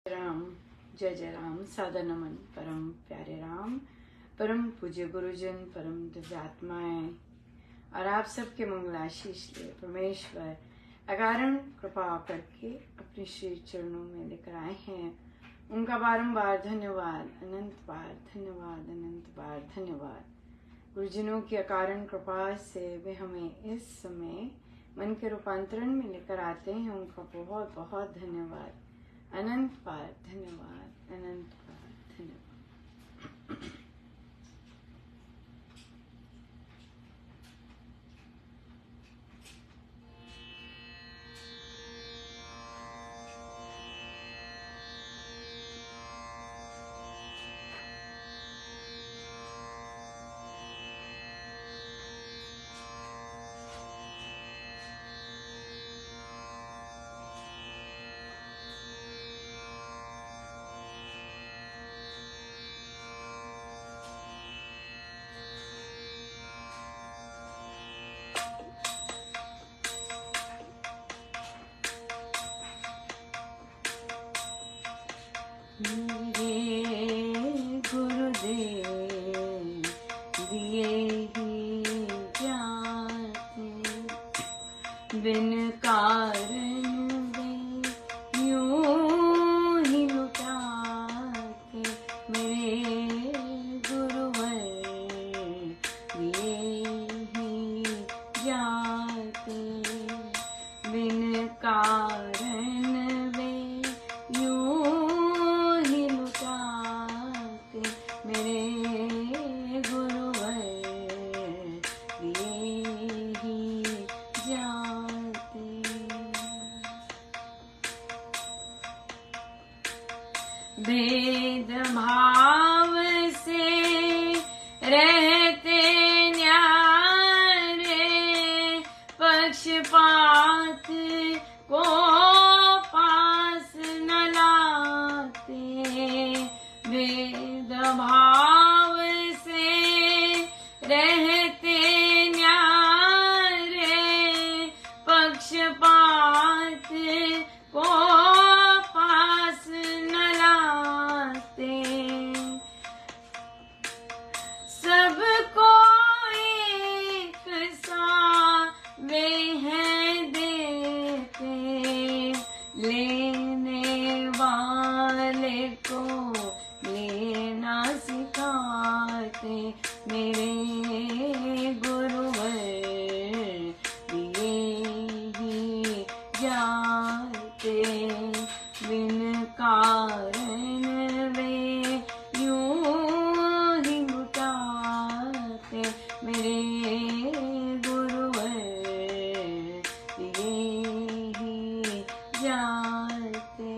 राम जय जय राम। सादर नमन परम प्यारे राम, परम पूज्य गुरुजन, परम दिव्यात्माएं और आप सबके मंगलाशीष लिए परमेश्वर अकारण कृपा करके अपने श्री चरणों में लेकर आए हैं। उनका बारंबार धन्यवाद, अनंत बार धन्यवाद, अनंत बार धन्यवाद। गुरुजनों की अकारण कृपा से वे हमें इस समय मन के रूपांतरण में लेकर आते हैं। उनका बहुत बहुत धन्यवाद, अनंत बार धन्यवाद, अनंत बार धन्यवाद। मेरे गुरुदेव दिए ही जाते, बिन कारण वे यूं ही लुटाते। मेरे गुरुवर दिए ही जाते, बिन कारण वे भेद भाव से रहते न्यारे, पक्षपात को पास न लाते। भेद भाव से रहते न्यारे, पक्षपात को पास न लाते। सबको एक सा वे हैं देते, लेने वाले को लेना सिखाते। मेरे गुरुवर दिए ही जाते, बिन कारण वे यूं ही लुटाते। मेरे गुरुवर दिए ही जाते।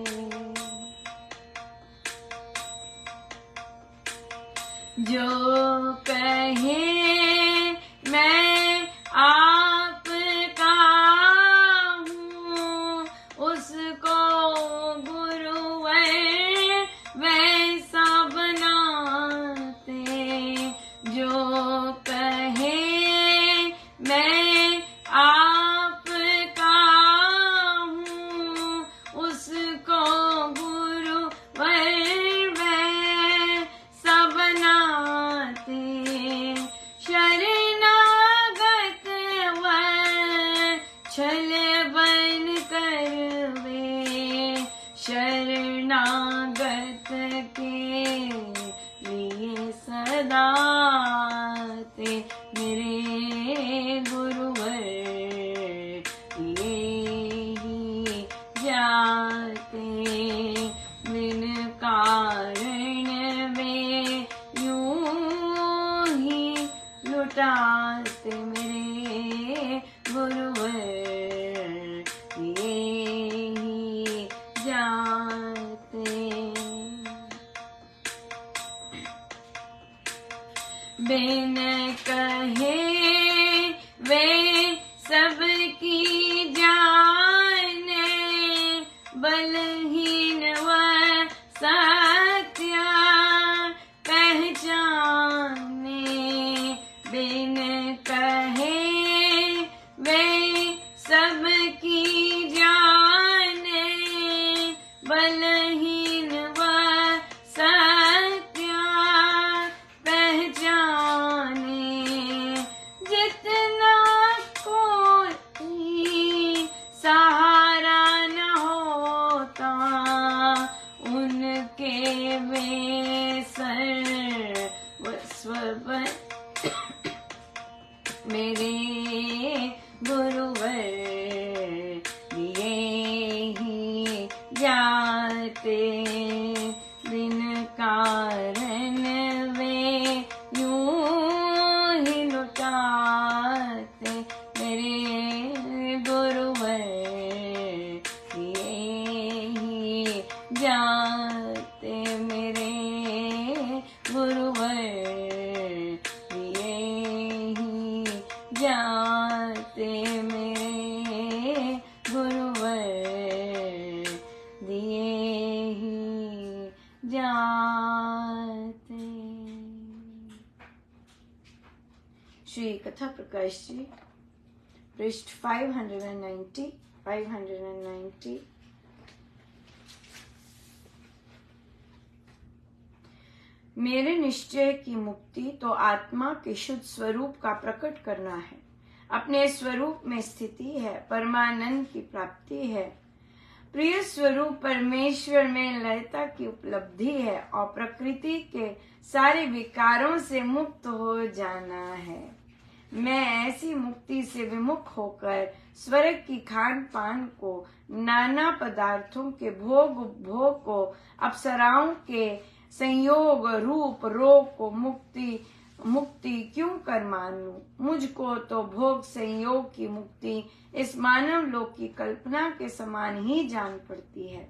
जो कहे मैं आपका हूँ, उसको गुरुवर वैसा बनाते। जो कहे मैं आपका हूँ, उसको गुरुवर वैसा बनाते। शरणागत वत्सल बन कर वे शरणागत के लिए सदा ते। मेरे गुरुवर दिए ही जाते, बिन कारण वे यूं ही लुटाते। मेरे गुरुवर दिए ही जाते, बिन कहे वे सबकी जाने, बलहीन व सत्य पहचाने। बिन कहे वे सबकी जाने, बलहीन के वे सर्वस्व मेरे गुरुवर दिए ही जाते बिन कारण वे यूं ही लुटाते मेरे गुरुवर दिए ही जाते मेरे गुरुवर दिए ही जाते मेरे गुरुवर दिए ही जाते। श्री कथा प्रकाश जी, पृष्ठ 590। मेरे निश्चय की मुक्ति तो आत्मा के शुद्ध स्वरूप का प्रकट करना है, अपने स्वरूप में स्थिति है, परमानंद की प्राप्ति है, प्रिय स्वरूप परमेश्वर में लयता की उपलब्धि है और प्रकृति के सारे विकारों से मुक्त हो जाना है। मैं ऐसी मुक्ति से विमुख होकर स्वर्ग की खान पान को, नाना पदार्थों के भोग उपभोग को, अप्सराओं के संयोग रूप रोग को मुक्ति क्यों कर मान लूं? मुझको तो भोग संयोग की मुक्ति इस मानव लोक की कल्पना के समान ही जान पड़ती है।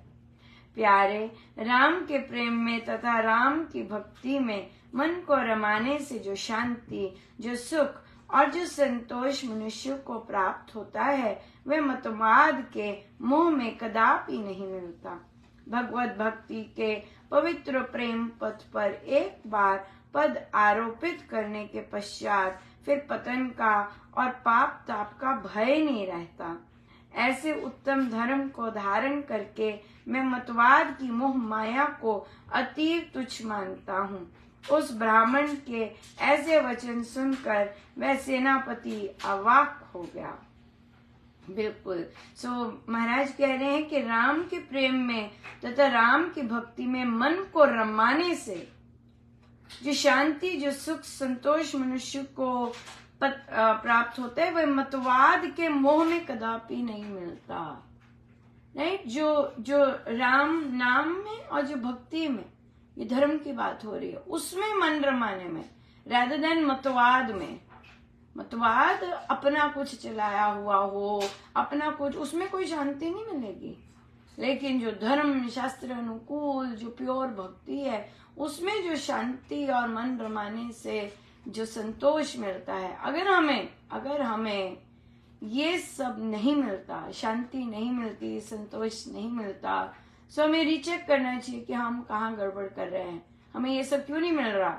प्यारे, राम के प्रेम में तथा राम की भक्ति में मन को रमाने से जो शांति, जो सुख और जो संतोष मनुष्य को प्राप्त होता है, वह मतवाद के मोह में कदापि नहीं मिलता। भगवत भक्ति के पवित्र प्रेम पथ पर एक बार पद आरोपित करने के पश्चात फिर पतन का और पाप ताप का भय नहीं रहता। ऐसे उत्तम धर्म को धारण करके मैं मतवाद की मोह माया को अतीव तुच्छ मानता हूँ। उस ब्राह्मण के ऐसे वचन सुनकर वह सेनापति अवाक हो गया। बिल्कुल। महाराज कह रहे हैं कि राम के प्रेम में तथा राम की भक्ति में मन को रमाने से जो शांति, जो सुख संतोष मनुष्य को प्राप्त होता है, वह मतवाद के मोह में कदापि नहीं मिलता। राइट? जो राम नाम में और जो भक्ति में, ये धर्म की बात हो रही है, उसमें मन रमाने में, rather than मतवाद में। मतवाद अपना कुछ चलाया हुआ हो, अपना कुछ, उसमें कोई शांति नहीं मिलेगी। लेकिन जो धर्म शास्त्र अनुकूल, जो प्योर भक्ति है, उसमें जो शांति और मन रमाने से जो संतोष मिलता है, अगर हमें ये सब नहीं मिलता, शांति नहीं मिलती, संतोष नहीं मिलता, तो हमें रीचेक करना चाहिए कि हम कहाँ गड़बड़ कर रहे हैं, हमें ये सब क्यों नहीं मिल रहा।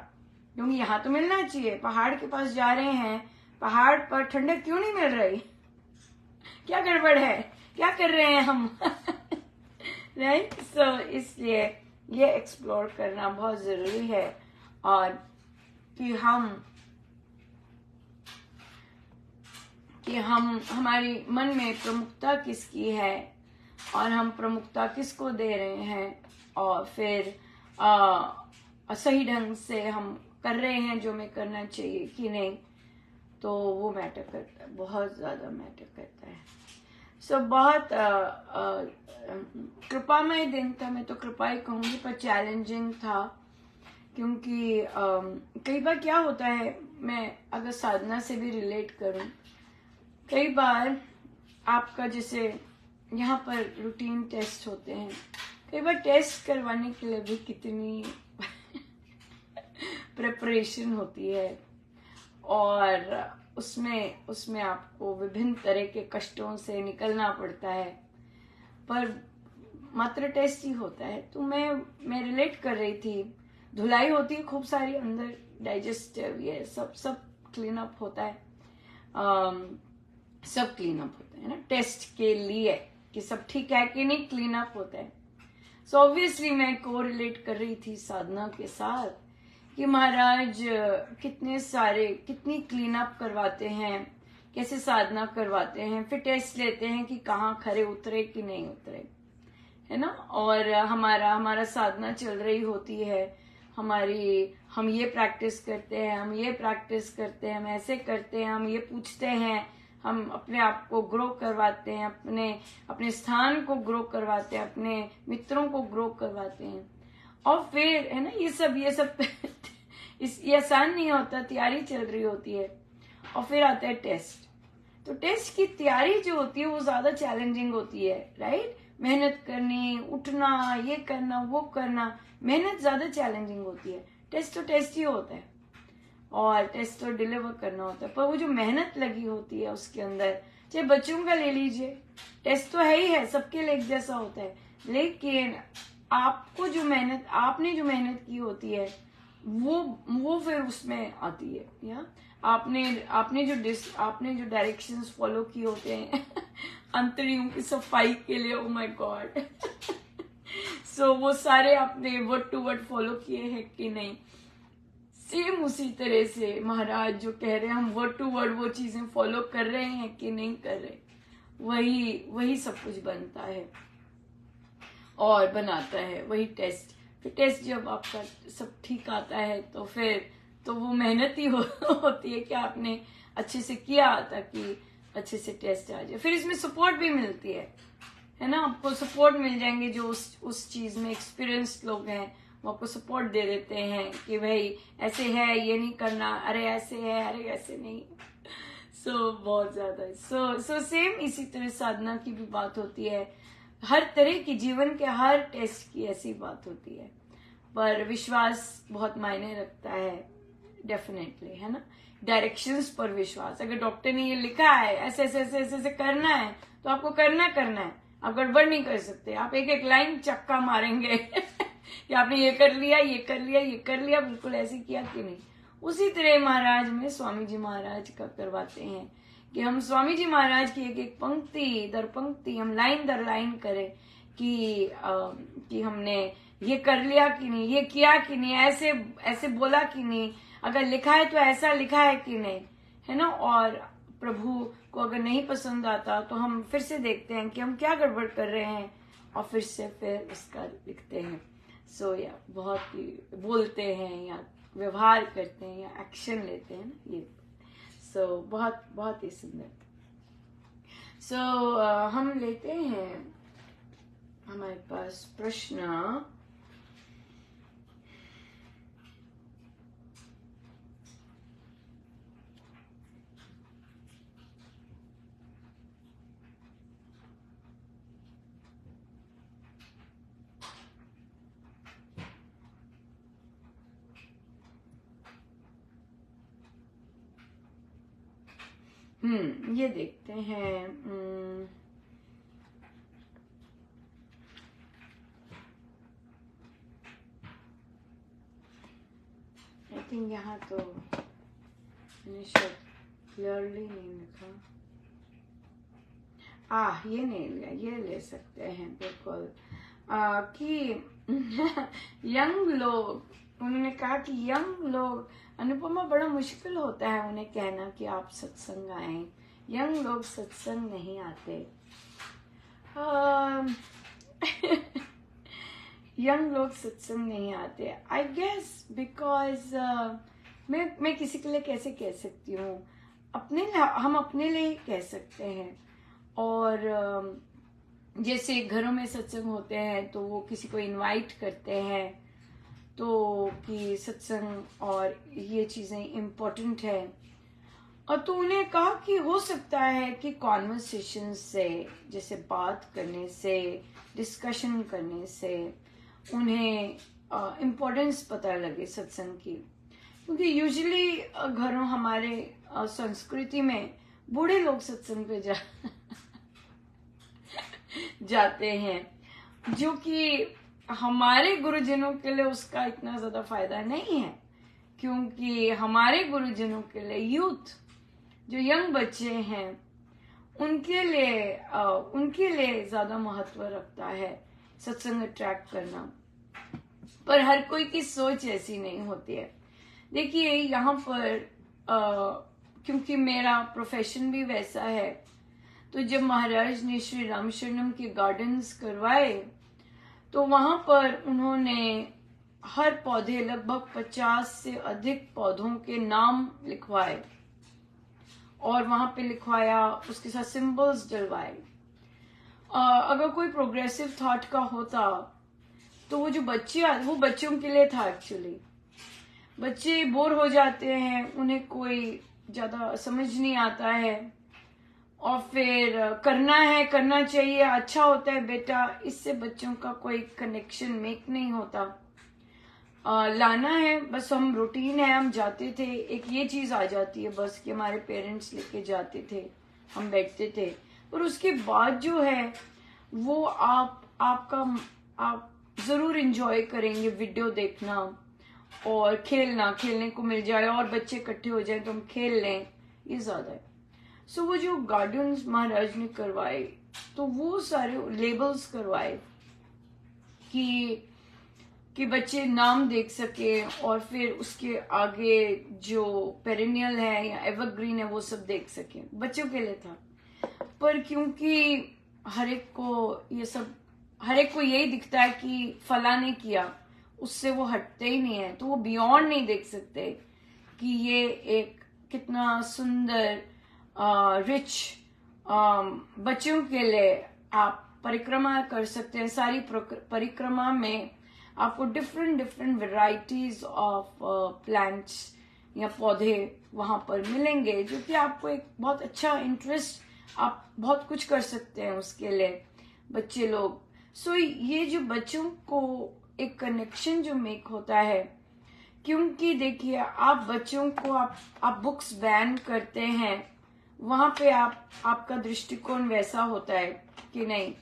क्योंकि यहाँ तो मिलना चाहिए, पहाड़ के पास जा रहे हैं, पहाड़ पर ठंडक क्यों नहीं मिल रही? क्या गड़बड़ है? क्या कर रहे हैं हम? राइट? इसलिए ये एक्सप्लोर करना बहुत जरूरी है, और कि हम हमारी मन में प्रमुखता किसकी है और हम प्रमुखता किसको दे रहे हैं, और फिर सही ढंग से हम कर रहे हैं जो हमें करना चाहिए कि नहीं, तो वो मैटर करता है, बहुत ज्यादा मैटर करता है। बहुत कृपामय दिन था, मैं तो कृपा ही कहूंगी, पर चैलेंजिंग था। क्योंकि कई बार क्या होता है, मैं अगर साधना से भी रिलेट करूं, कई बार आपका जैसे यहाँ पर रूटीन टेस्ट होते हैं, कई बार टेस्ट करवाने के लिए भी कितनी प्रिपरेशन होती है, और उसमें आपको विभिन्न तरह के कष्टों से निकलना पड़ता है, पर मात्र टेस्ट ही होता है। तो मैं रिलेट कर रही थी, धुलाई होती है खूब सारी अंदर, डाइजेस्टिव, ये सब क्लीन अप होता है, सब क्लीन अप होता है ना टेस्ट के लिए कि सब ठीक है कि नहीं, क्लीन अप होता है। सो ऑब्वियसली मैं को रिलेट कर रही थी साधना के साथ कि महाराज कितनी क्लीन अप करवाते हैं, कैसे साधना करवाते हैं, फिर टेस्ट लेते हैं कि कहाँ खरे उतरे कि नहीं उतरे, है ना। और हमारा साधना चल रही होती है, हम ये प्रैक्टिस करते हैं, हम ये प्रैक्टिस करते हैं, हम ऐसे करते हैं, हम ये पूछते हैं, हम अपने आप को ग्रो करवाते हैं, अपने स्थान को ग्रो करवाते हैं, अपने मित्रों को ग्रो करवाते हैं। और फिर है ना ये सब ये आसान नहीं होता, तैयारी चल रही होती है। और फिर आता है टेस्ट। तो टेस्ट की तैयारी जो होती है वो ज्यादा चैलेंजिंग होती है, राइट। मेहनत करनी, उठना, ये करना, वो करना, मेहनत ज्यादा चैलेंजिंग होती है। टेस्ट तो टेस्ट ही होता है और टेस्ट तो डिलीवर करना होता है, पर वो जो मेहनत लगी होती है उसके अंदर, चाहे बच्चों का ले लीजिए, टेस्ट तो है ही है, सबके लिए एक जैसा होता है, लेकिन आपने जो मेहनत की होती है वो फिर उसमें आती है। या आपने जो डायरेक्शंस फॉलो किए होते हैं अंतरियों की सफाई के लिए, ओ माय गॉड सो वो सारे आपने वर्ड टू वर्ड फॉलो किए हैं कि नहीं। सेम उसी तरह से महाराज जो कह रहे हैं, हम वर्ड टू वर्ड वो चीजें फॉलो कर रहे हैं कि नहीं कर रहे, वही सब कुछ बनता है और बनाता है, वही टेस्ट। फिर टेस्ट जब आपका सब ठीक आता है तो फिर तो वो मेहनत ही होती है कि आपने अच्छे से किया ताकि अच्छे से टेस्ट आ जाए। फिर इसमें सपोर्ट भी मिलती है ना, आपको सपोर्ट मिल जाएंगे जो उस चीज में एक्सपीरियंस्ड लोग हैं, वो आपको सपोर्ट दे देते हैं कि भाई ऐसे है, ये नहीं करना, अरे ऐसे है, अरे ऐसे नहीं। बहुत ज्यादा सो सेम इसी तरह साधना की भी बात होती है, हर तरह की जीवन के हर टेस्ट की ऐसी बात होती है। पर विश्वास बहुत मायने रखता है, डेफिनेटली, है ना। डायरेक्शंस पर विश्वास, अगर डॉक्टर ने ये लिखा है ऐसे ऐसे ऐसे ऐसे ऐसे करना है तो आपको करना है, आप गड़बड़ नहीं कर सकते। आप एक एक लाइन चक्का मारेंगे कि आपने ये कर लिया, ये कर लिया, ये कर लिया, बिल्कुल ऐसे किया कि नहीं। उसी तरह महाराज में स्वामी जी महाराज का करवाते हैं कि हम स्वामी जी महाराज की एक एक पंक्ति दर पंक्ति हम लाइन दर लाइन करें कि हमने ये कर लिया कि नहीं, ये किया कि नहीं, ऐसे ऐसे बोला कि नहीं, अगर लिखा है तो ऐसा लिखा है कि नहीं, है ना। और प्रभु को अगर नहीं पसंद आता तो हम फिर से देखते हैं कि हम क्या गड़बड़ कर रहे हैं और फिर उसका लिखते हैं। या बहुत ही बोलते हैं या व्यवहार करते हैं या एक्शन लेते हैं ना, ये बहुत बहुत ही सुंदर। हम लेते हैं, हमारे पास प्रश्न ये देखते हैं। आई थिंक यहाँ तो मैंने शायद क्लियरली नहीं लिखा। ये नहीं लिया, ये ले सकते हैं बिल्कुल। कि यंग लोग, उन्होंने कहा कि यंग लोग, अनुपमा, बड़ा मुश्किल होता है उन्हें कहना कि आप सत्संग आए, यंग लोग सत्संग नहीं आते। यंग लोग सत्संग नहीं आते, आई गेस बिकॉज मैं किसी के लिए कैसे कह सकती हूँ, हम अपने लिए ही कह सकते हैं। और जैसे घरों में सत्संग होते हैं तो वो किसी को इनवाइट करते हैं तो कि सत्संग और ये चीजें इम्पोर्टेंट है, और तो उन्हें कहा कि हो सकता है कि कॉन्वर्सेशन से, जैसे बात करने से, डिस्कशन करने से उन्हें इम्पोर्टेंस पता लगे सत्संग की। क्योंकि यूजुअली घरों हमारे संस्कृति में बूढ़े लोग सत्संग पे जाते हैं, जो कि हमारे गुरुजनों के लिए उसका इतना ज्यादा फायदा नहीं है, क्योंकि हमारे गुरुजनों के लिए यूथ, जो यंग बच्चे हैं, उनके लिए ज्यादा महत्व रखता है सत्संग अट्रैक्ट करना। पर हर कोई की सोच ऐसी नहीं होती है। देखिए यहाँ पर क्योंकि मेरा प्रोफेशन भी वैसा है, तो जब महाराज ने श्री रामशरणम के गार्डन्स करवाए तो वहां पर उन्होंने हर पौधे लगभग 50 से अधिक पौधों के नाम लिखवाए और वहां पे लिखवाया, उसके साथ सिंबल्स डलवाए। अगर कोई प्रोग्रेसिव थॉट का होता तो वो जो वो बच्चों के लिए था एक्चुअली। बच्चे बोर हो जाते हैं, उन्हें कोई ज्यादा समझ नहीं आता है, और फिर करना चाहिए, अच्छा होता है बेटा, इससे बच्चों का कोई कनेक्शन मेक नहीं होता। लाना है बस, हम रूटीन है, हम जाते थे, एक ये चीज आ जाती है बस कि हमारे पेरेंट्स लेके जाते थे, हम बैठते थे, और उसके बाद जो है वो आप जरूर एंजॉय करेंगे वीडियो देखना और खेलने को मिल जाए और बच्चे इकट्ठे हो जाए तो हम खेल लें, ये ज्यादा है। सो वो जो गार्डन्स महाराज ने करवाए, तो वो सारे लेबल्स करवाए कि बच्चे नाम देख सके, और फिर उसके आगे जो पेरिनियल है या एवरग्रीन है वो सब देख सके, बच्चों के लिए था। पर क्योंकि हर एक को यही दिखता है कि फला ने किया, उससे वो हटते ही नहीं है, तो वो बियॉन्ड नहीं देख सकते कि ये एक कितना सुंदर रिच बच्चों के लिए आप परिक्रमा कर सकते हैं। सारी परिक्रमा में आपको डिफरेंट वेराइटीज ऑफ प्लांट्स या पौधे वहां पर मिलेंगे, जो कि आपको एक बहुत अच्छा इंटरेस्ट, आप बहुत कुछ कर सकते हैं उसके लिए बच्चे लोग। सो ये जो बच्चों को एक कनेक्शन जो मेक होता है, क्योंकि देखिए आप बच्चों को आप बुक्स बैन करते हैं, वहां पे आपका दृष्टिकोण वैसा होता है कि नहीं,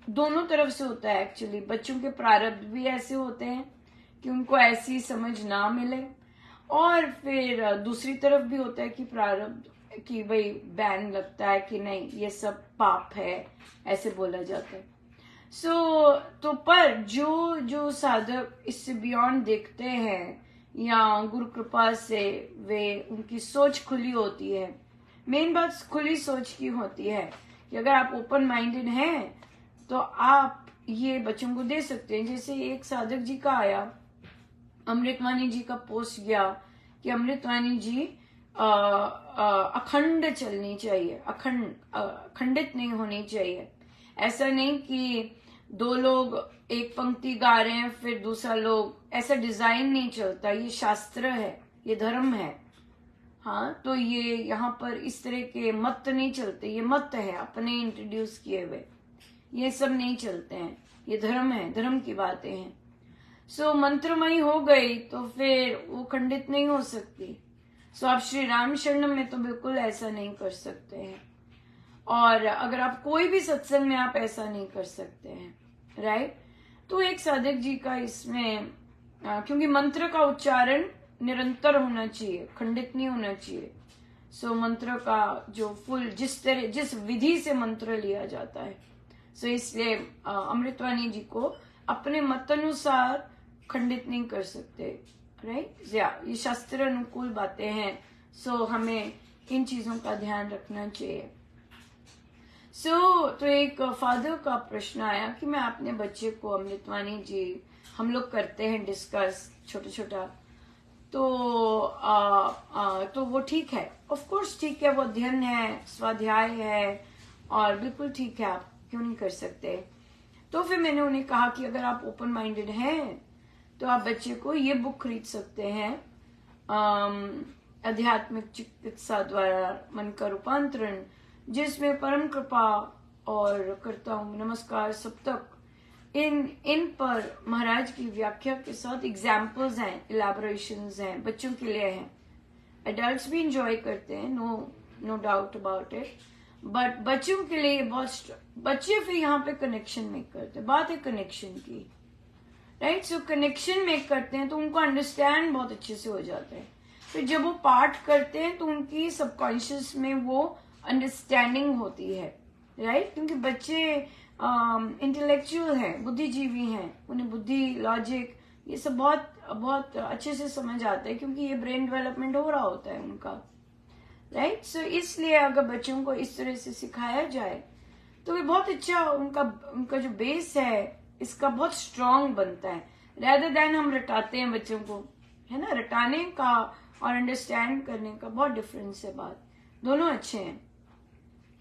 दोनों तरफ से होता है एक्चुअली। बच्चों के प्रारब्ध भी ऐसे होते हैं कि उनको ऐसी समझ ना मिले, और फिर दूसरी तरफ भी होता है कि प्रारब्ध कि भाई बैन लगता है कि नहीं ये सब पाप है, ऐसे बोला जाता है। तो पर जो साधक इससे बियॉन्ड देखते हैं या गुरु कृपा से वे उनकी सोच खुली होती है, मेन बात खुली सोच की होती है कि अगर आप ओपन माइंडेड हैं तो आप ये बच्चों को दे सकते हैं। जैसे एक साधक जी का आया, अमृतवाणी जी का पोस्ट गया कि अमृतवाणी जी अखंड चलनी चाहिए, अखंडित नहीं होनी चाहिए। ऐसा नहीं कि दो लोग एक पंक्ति गा रहे हैं फिर दूसरा लोग, ऐसा डिजाइन नहीं चलता, ये शास्त्र है, ये धर्म है। हाँ, तो ये यहाँ पर इस तरह के मत नहीं चलते, ये मत है अपने इंट्रोड्यूस किए हुए, ये सब नहीं चलते हैं, ये धर्म है, धर्म की बातें हैं। सो मंत्रमयी हो गई तो फिर वो खंडित नहीं हो सकती। सो आप श्री राम शरणम में तो बिल्कुल ऐसा नहीं कर सकते हैं, और अगर आप कोई भी सत्संग में आप ऐसा नहीं कर सकते हैं, राइट। तो एक साधक जी का इसमें क्योंकि मंत्र का उच्चारण निरंतर होना चाहिए, खंडित नहीं होना चाहिए। सो मंत्र का जो फुल जिस विधि से मंत्र लिया जाता है, सो इसलिए अमृतवाणी जी को अपने मत अनुसार खंडित नहीं कर सकते, राइट। ये शास्त्र अनुकूल बातें हैं, सो हमें इन चीजों का ध्यान रखना चाहिए। तो एक फादर का प्रश्न आया कि मैं अपने बच्चे को, अमृतवाणी जी हम लोग करते हैं डिस्कस छोटा, तो वो ठीक है, ऑफ कोर्स ठीक है, वो अध्ययन है, स्वाध्याय है, और बिल्कुल ठीक है, आप क्यों नहीं कर सकते। तो फिर मैंने उन्हें कहा कि अगर आप ओपन माइंडेड हैं तो आप बच्चे को ये बुक खरीद सकते हैं, आध्यात्मिक चिकित्सा द्वारा मन का रूपांतरण, जिसमें परम कृपा और करता हूँ नमस्कार सप्तक, इन पर महाराज की व्याख्या के साथ एग्जाम्पल्स हैं, इलैबोरेशंस हैं, बच्चों के लिए हैं। एडल्ट्स भी इंजॉय करते हैं, no doubt about it, but बच्चों के लिए बहुत, बच्चे फिर यहाँ पे कनेक्शन मेक करते हैं, बात है कनेक्शन की, राइट। सो कनेक्शन मेक करते हैं तो उनको अंडरस्टैंड बहुत अच्छे से हो जाता है। फिर जब वो पाठ करते हैं तो उनकी सबकॉन्शियस में वो अंडरस्टैंडिंग होती है, राइट। क्योंकि बच्चे इंटेलेक्चुअल हैं, बुद्धिजीवी हैं, उन्हें बुद्धि, लॉजिक, ये सब बहुत अच्छे से समझ आता है, क्योंकि ये ब्रेन डेवलपमेंट हो रहा होता है उनका, राइट। सो इसलिए अगर बच्चों को इस तरह से सिखाया जाए तो ये बहुत अच्छा, उनका जो बेस है इसका बहुत स्ट्रांग बनता है, rather than हम रटाते हैं बच्चों को, है ना। रटाने का और अंडरस्टैंड करने का बहुत डिफरेंस है बात, दोनों अच्छे हैं,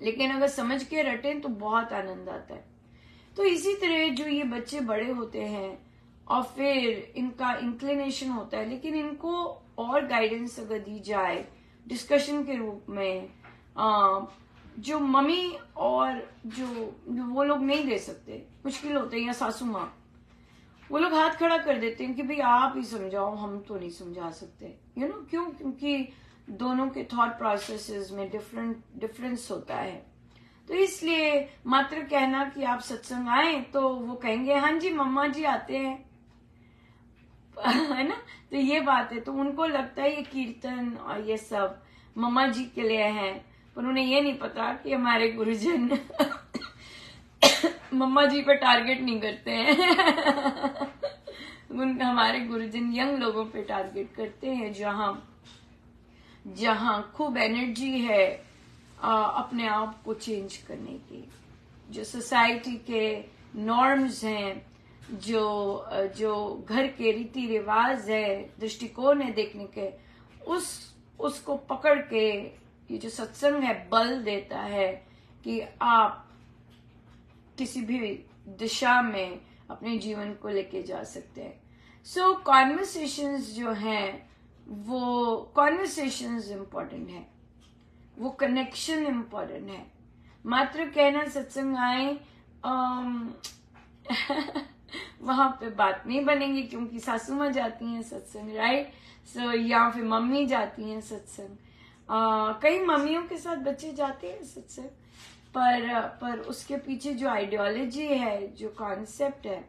लेकिन अगर समझ के रटें तो बहुत आनंद आता है। तो इसी तरह जो ये बच्चे बड़े होते हैं और फिर इनका इंक्लिनेशन होता है, लेकिन इनको और गाइडेंस अगर दी जाए डिस्कशन के रूप में, जो मम्मी और जो वो लोग नहीं दे सकते, मुश्किल होते हैं, या सासू माँ, वो लोग हाथ खड़ा कर देते हैं कि भाई आप ही समझाओ, हम तो नहीं समझा सकते, यू नो। क्यों? क्योंकि दोनों के थॉट प्रोसेसेस में डिफरेंस होता है। तो इसलिए मात्र कहना कि आप सत्संग आए तो वो कहेंगे हाँ जी मम्मा जी आते हैं, है ना। तो ये बात है, तो उनको लगता है ये कीर्तन और ये सब मम्मा जी के लिए है, पर उन्हें ये नहीं पता कि हमारे गुरुजन मम्मा जी पे टारगेट नहीं करते हैं हमारे गुरुजन यंग लोगों पे टारगेट करते हैं, जहां खूब एनर्जी है अपने आप को चेंज करने की। जो सोसाइटी के नॉर्म्स हैं, जो घर के रीति रिवाज है, दृष्टिकोण है देखने के, उसको पकड़ के ये जो सत्संग है बल देता है कि आप किसी भी दिशा में अपने जीवन को लेके जा सकते हैं। सो कॉन्वर्सेशंस जो हैं, वो कॉन्वर्सेशंस इम्पोर्टेंट है, वो कनेक्शन इम्पोर्टेंट है। मात्र कहना सत्संग आए वहां पे बात नहीं बनेगी, क्योंकि सासू माँ जाती हैं सत्संग, राइट। सो या फिर मम्मी जाती हैं सत्संग, कई मम्मियों के साथ बच्चे जाते हैं सत्संग, पर उसके पीछे जो आइडियोलॉजी है, जो कॉन्सेप्ट है,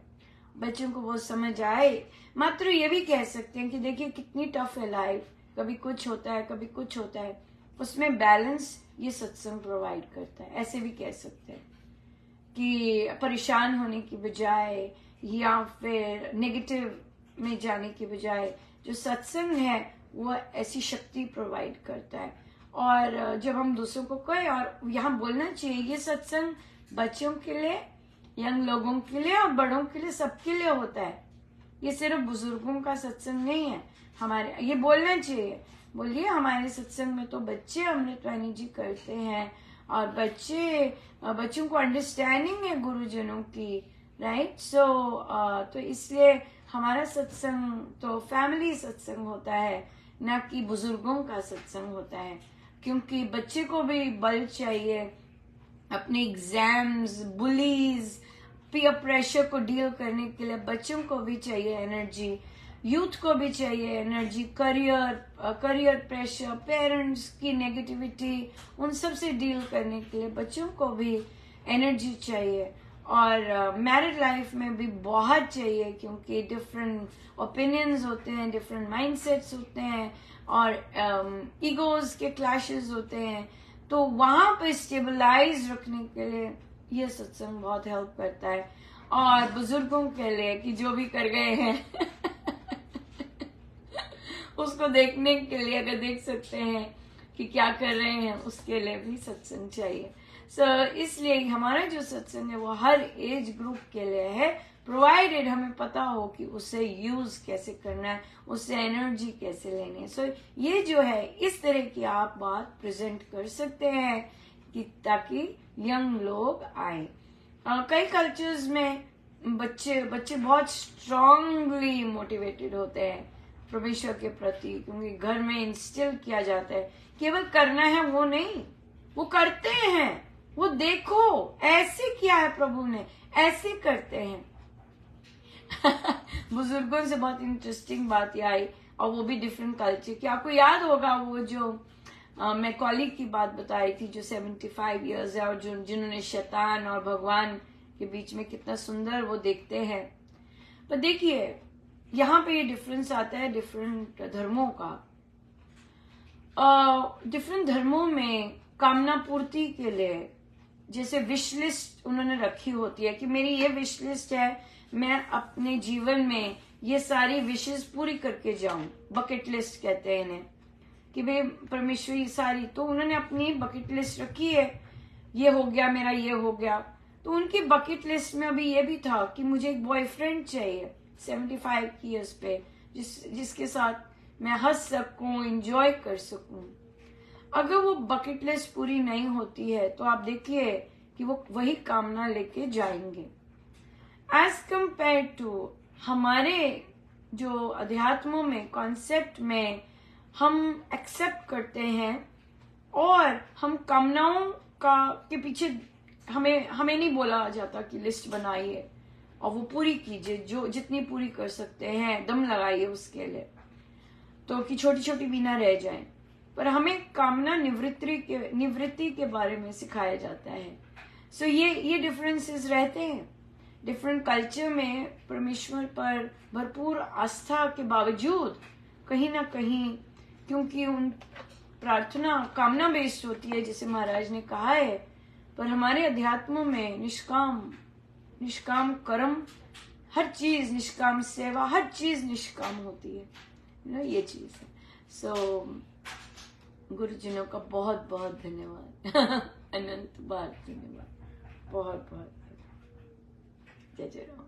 बच्चों को वो समझ आए। मात्र ये भी कह सकते हैं कि देखिए कितनी टफ है लाइफ, कभी कुछ होता है कभी कुछ होता है, उसमें बैलेंस ये सत्संग प्रोवाइड करता है। ऐसे भी कह सकते हैं कि परेशान होने की बजाय या फिर नेगेटिव में जाने की बजाय जो सत्संग है वो ऐसी शक्ति प्रोवाइड करता है। और जब हम दूसरों को कहें, और यहाँ बोलना चाहिए, ये सत्संग बच्चों के लिए, यंग लोगों के लिए और बड़ों के लिए, सबके लिए होता है। ये सिर्फ बुजुर्गों का सत्संग नहीं है। हमारे ये बोलना चाहिए, बोलिए हमारे सत्संग में तो बच्चे अमृतवाणी जी करते हैं, और बच्चों को अंडरस्टैंडिंग है गुरुजनों की, राइट। सो तो इसलिए हमारा सत्संग तो फैमिली सत्संग होता है, ना कि बुजुर्गों का सत्संग होता है। क्योंकि बच्चे को भी बल चाहिए अपने एग्जाम्स, बुलीज, पीयर प्रेशर को डील करने के लिए। बच्चों को भी चाहिए एनर्जी, यूथ को भी चाहिए एनर्जी, करियर प्रेशर, पेरेंट्स की नेगेटिविटी, उन सब से डील करने के लिए बच्चों को भी एनर्जी चाहिए। और मैरिड लाइफ में भी बहुत चाहिए, क्योंकि डिफरेंट ओपिनियंस होते हैं, डिफरेंट माइंडसेट्स होते हैं, और ईगोज के क्लैशेस होते हैं। तो वहां पे स्टेबलाइज रखने के लिए ये सत्संग बहुत हेल्प करता है। और बुजुर्गों के लिए कि जो भी कर गए हैं उसको देखने के लिए, अगर देख सकते हैं कि क्या कर रहे हैं, उसके लिए भी सत्संग चाहिए। इसलिए हमारा जो सत्संग है वो हर एज ग्रुप के लिए है, प्रोवाइडेड हमें पता हो कि उसे यूज कैसे करना है, उससे एनर्जी कैसे लेनी है। ये जो है, इस तरह की आप बात प्रेजेंट कर सकते हैं कि ताकि यंग लोग आए। कई कल्चर्स में बच्चे बहुत स्ट्रांगली मोटिवेटेड होते हैं परमेश्वर के प्रति, क्योंकि घर में इंस्टिल किया जाता है केवल करना है वो नहीं, वो करते हैं। वो देखो ऐसे किया है प्रभु ने, ऐसे करते हैं बुजुर्गों से बहुत इंटरेस्टिंग बात ये आई, और वो भी डिफरेंट कल्चर की। आपको याद होगा वो जो मैं कॉलीग की बात बताई थी, जो 75 इयर्स है, और जिन्होंने शैतान और भगवान के बीच में कितना सुंदर वो देखते हैं। पर देखिए यहाँ पे ये डिफरेंस आता है डिफरेंट धर्मों का। डिफरेंट धर्मों में कामना पूर्ति के लिए जैसे विश लिस्ट उन्होंने रखी होती है कि मेरी ये विश लिस्ट है, मैं अपने जीवन में ये सारी विशेष पूरी करके जाऊं। बकेट लिस्ट कहते हैं इन्हें, कि भाई परमेश्वर ये सारी, तो उन्होंने अपनी बकेट लिस्ट रखी है, ये हो गया मेरा, ये हो गया। तो उनकी बकेट लिस्ट में अभी ये भी था कि मुझे एक बॉयफ्रेंड चाहिए 75 ईयर्स पे, जिसके साथ मैं हंस सकूं, एंजॉय कर सकूं। अगर वो बकेट लिस्ट पूरी नहीं होती है तो आप देखिए कि वो वही कामना लेके जाएंगे। एज कंपेयर टू हमारे जो अध्यात्मों में, कॉन्सेप्ट में हम एक्सेप्ट करते हैं और हम कामनाओं के पीछे हमें नहीं बोला जाता कि लिस्ट बनाइए और वो पूरी कीजिए, जो जितनी पूरी कर सकते हैं दम लगाइए उसके लिए, तो कि छोटी छोटी भी ना रह जाए। पर हमें कामना निवृत्ति के बारे में सिखाया जाता है। सो ये डिफरेंसेस रहते हैं। डिफरेंट कल्चर में परमेश्वर पर भरपूर आस्था के बावजूद कहीं ना कहीं, क्योंकि उन प्रार्थना कामना बेस्ड होती है जैसे महाराज ने कहा है, पर हमारे अध्यात्मों में निष्काम कर्म, हर चीज निष्काम सेवा, हर चीज निष्काम होती है। ये चीज है। सो गुरुजनों का बहुत बहुत धन्यवाद। अनंत बार धन्यवाद। बहुत बहुत जय जय राम।